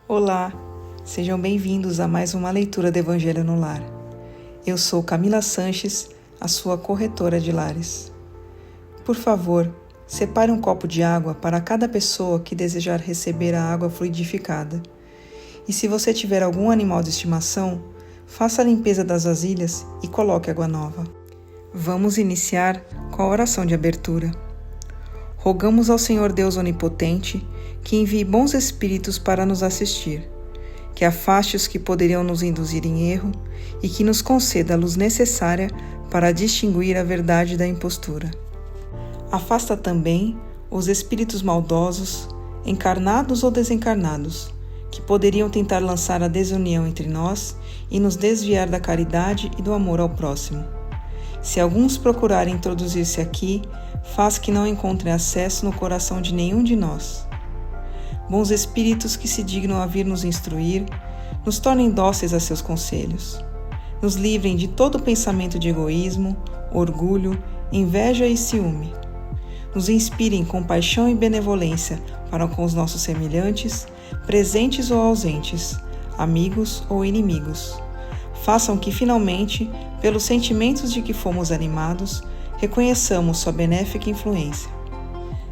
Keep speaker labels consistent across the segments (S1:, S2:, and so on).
S1: Olá, sejam bem-vindos a mais uma leitura do Evangelho no Lar. Eu sou Camila Sanches, a sua corretora de lares. Por favor, separe um copo de água para cada pessoa que desejar receber a água fluidificada. E se você tiver algum animal de estimação, faça a limpeza das vasilhas e coloque água nova. Vamos iniciar com a oração de abertura. Rogamos ao Senhor Deus Onipotente que envie bons espíritos para nos assistir, que afaste os que poderiam nos induzir em erro e que nos conceda a luz necessária para distinguir a verdade da impostura. Afasta também os espíritos maldosos, encarnados ou desencarnados, que poderiam tentar lançar a desunião entre nós e nos desviar da caridade e do amor ao próximo. Se alguns procurarem introduzir-se aqui, faz que não encontrem acesso no coração de nenhum de nós. Bons espíritos que se dignam a vir nos instruir, nos tornem dóceis a seus conselhos. Nos livrem de todo pensamento de egoísmo, orgulho, inveja e ciúme. Nos inspirem compaixão e benevolência para com os nossos semelhantes, presentes ou ausentes, amigos ou inimigos. Façam que, finalmente, pelos sentimentos de que fomos animados, reconheçamos sua benéfica influência.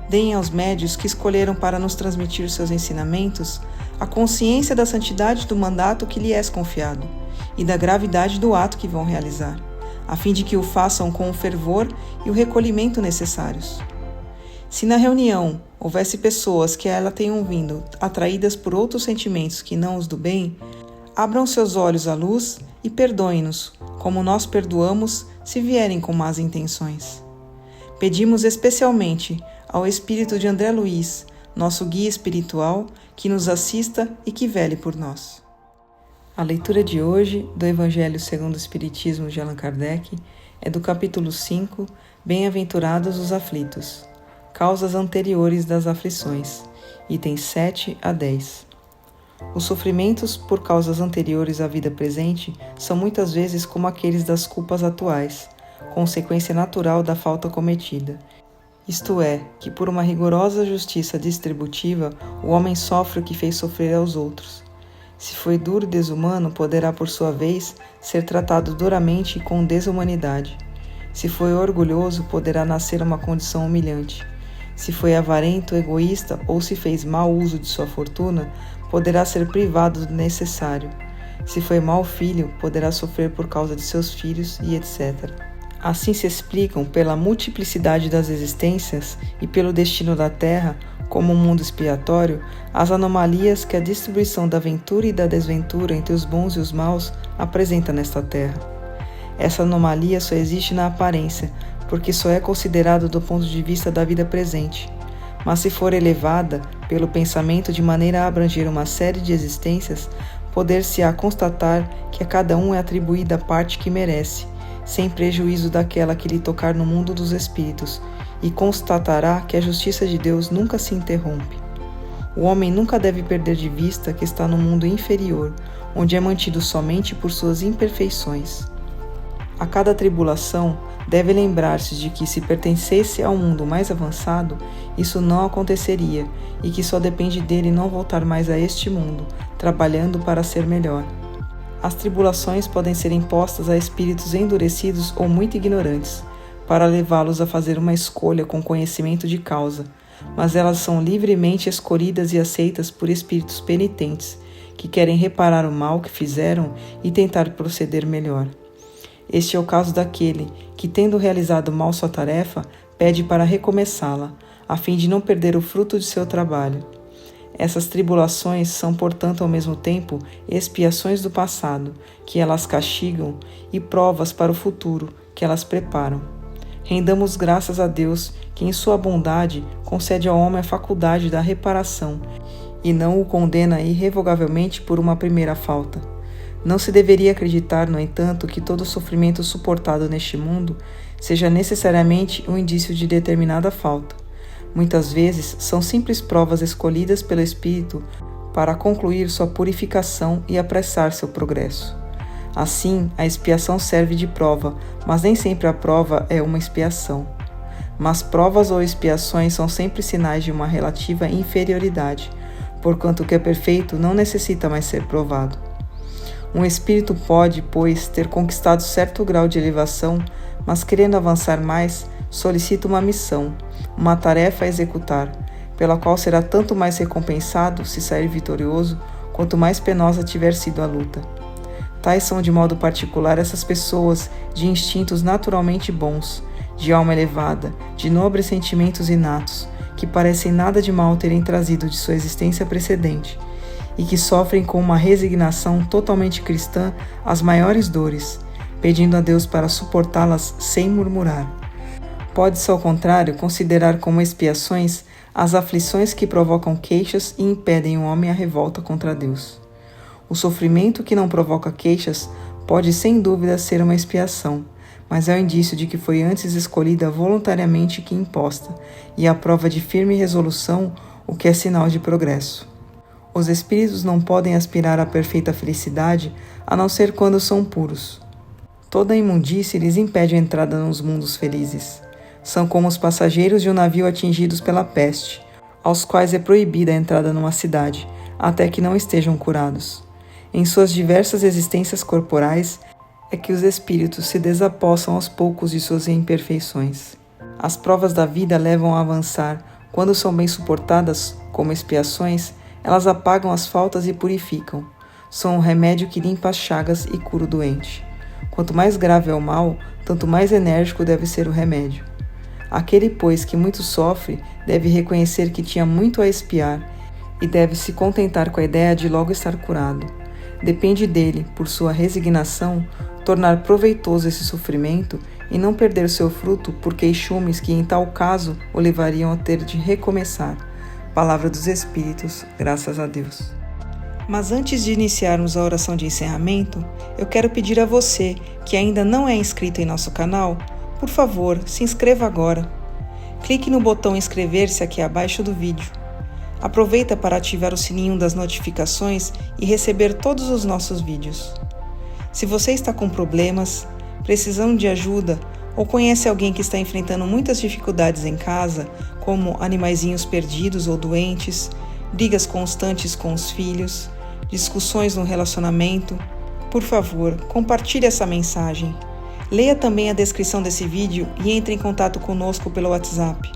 S1: Deem aos médios que escolheram para nos transmitir seus ensinamentos a consciência da santidade do mandato que lhe é confiado e da gravidade do ato que vão realizar, a fim de que o façam com o fervor e o recolhimento necessários. Se na reunião houvesse pessoas que a ela tenham vindo atraídas por outros sentimentos que não os do bem, abram seus olhos à luz e perdoem-nos, como nós perdoamos se vierem com más intenções. Pedimos especialmente ao espírito de André Luiz, nosso guia espiritual, que nos assista e que vele por nós. A leitura de hoje do Evangelho segundo o Espiritismo de Allan Kardec é do capítulo 5, Bem-aventurados os aflitos, causas anteriores das aflições, itens 7 a 10. Os sofrimentos por causas anteriores à vida presente são muitas vezes como aqueles das culpas atuais, consequência natural da falta cometida. Isto é, que por uma rigorosa justiça distributiva, o homem sofre o que fez sofrer aos outros. Se foi duro e desumano, poderá, por sua vez, ser tratado duramente e com desumanidade. Se foi orgulhoso, poderá nascer uma condição humilhante. Se foi avarento, egoísta ou se fez mau uso de sua fortuna, poderá ser privado do necessário. Se foi mau filho, poderá sofrer por causa de seus filhos e etc. Assim se explicam, pela multiplicidade das existências e pelo destino da Terra, como um mundo expiatório, as anomalias que a distribuição da ventura e da desventura entre os bons e os maus apresenta nesta Terra. Essa anomalia só existe na aparência, porque só é considerada do ponto de vista da vida presente. Mas se for elevada pelo pensamento de maneira a abranger uma série de existências, poder-se-á constatar que a cada um é atribuída a parte que merece, sem prejuízo daquela que lhe tocar no mundo dos espíritos, e constatará que a justiça de Deus nunca se interrompe. O homem nunca deve perder de vista que está no mundo inferior, onde é mantido somente por suas imperfeições. A cada tribulação, deve lembrar-se de que, se pertencesse ao mundo mais avançado, isso não aconteceria e que só depende dele não voltar mais a este mundo, trabalhando para ser melhor. As tribulações podem ser impostas a espíritos endurecidos ou muito ignorantes, para levá-los a fazer uma escolha com conhecimento de causa, mas elas são livremente escolhidas e aceitas por espíritos penitentes, que querem reparar o mal que fizeram e tentar proceder melhor. Este é o caso daquele que, tendo realizado mal sua tarefa, pede para recomeçá-la, a fim de não perder o fruto de seu trabalho. Essas tribulações são, portanto, ao mesmo tempo, expiações do passado, que elas castigam, e provas para o futuro, que elas preparam. Rendamos graças a Deus, que em sua bondade concede ao homem a faculdade da reparação, e não o condena irrevogavelmente por uma primeira falta. Não se deveria acreditar, no entanto, que todo sofrimento suportado neste mundo seja necessariamente um indício de determinada falta. Muitas vezes são simples provas escolhidas pelo Espírito para concluir sua purificação e apressar seu progresso. Assim, a expiação serve de prova, mas nem sempre a prova é uma expiação. Mas provas ou expiações são sempre sinais de uma relativa inferioridade, porquanto o que é perfeito não necessita mais ser provado. Um espírito pode, pois, ter conquistado certo grau de elevação, mas querendo avançar mais, solicita uma missão, uma tarefa a executar, pela qual será tanto mais recompensado se sair vitorioso, quanto mais penosa tiver sido a luta. Tais são de modo particular essas pessoas de instintos naturalmente bons, de alma elevada, de nobres sentimentos inatos, que parecem nada de mal terem trazido de sua existência precedente, e que sofrem com uma resignação totalmente cristã as maiores dores, pedindo a Deus para suportá-las sem murmurar. Pode-se, ao contrário, considerar como expiações as aflições que provocam queixas e impedem o homem a revolta contra Deus. O sofrimento que não provoca queixas pode, sem dúvida, ser uma expiação, mas é o indício de que foi antes escolhida voluntariamente que imposta, e a prova de firme resolução, o que é sinal de progresso. Os espíritos não podem aspirar à perfeita felicidade a não ser quando são puros. Toda imundície lhes impede a entrada nos mundos felizes. São como os passageiros de um navio atingidos pela peste, aos quais é proibida a entrada numa cidade, até que não estejam curados. Em suas diversas existências corporais, é que os espíritos se desapossam aos poucos de suas imperfeições. As provas da vida levam a avançar. Quando são bem suportadas, como expiações, elas apagam as faltas e purificam. São um remédio que limpa as chagas e cura o doente. Quanto mais grave é o mal, tanto mais enérgico deve ser o remédio. Aquele, pois, que muito sofre, deve reconhecer que tinha muito a expiar e deve se contentar com a ideia de logo estar curado. Depende dele, por sua resignação, tornar proveitoso esse sofrimento e não perder seu fruto por queixumes que, em tal caso, o levariam a ter de recomeçar. Palavra dos Espíritos, graças a Deus. Mas antes de iniciarmos a oração de encerramento, eu quero pedir a você, que ainda não é inscrito em nosso canal, por favor, se inscreva agora. Clique no botão inscrever-se aqui abaixo do vídeo. Aproveita para ativar o sininho das notificações e receber todos os nossos vídeos. Se você está com problemas, precisando de ajuda ou conhece alguém que está enfrentando muitas dificuldades em casa, como animaizinhos perdidos ou doentes, brigas constantes com os filhos, discussões no relacionamento, por favor, compartilhe essa mensagem. Leia também a descrição desse vídeo e entre em contato conosco pelo WhatsApp.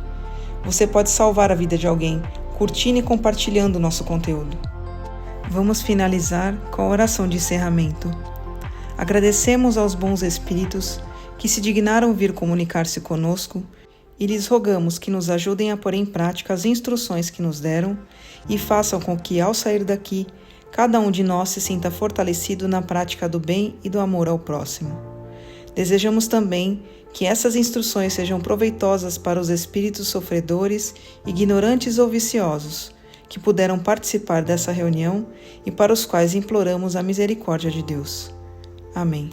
S1: Você pode salvar a vida de alguém, curtindo e compartilhando o nosso conteúdo. Vamos finalizar com a oração de encerramento. Agradecemos aos bons espíritos que se dignaram vir comunicar-se conosco e lhes rogamos que nos ajudem a pôr em prática as instruções que nos deram e façam com que, ao sair daqui, cada um de nós se sinta fortalecido na prática do bem e do amor ao próximo. Desejamos também que essas instruções sejam proveitosas para os espíritos sofredores, ignorantes ou viciosos, que puderam participar dessa reunião e para os quais imploramos a misericórdia de Deus. Amém.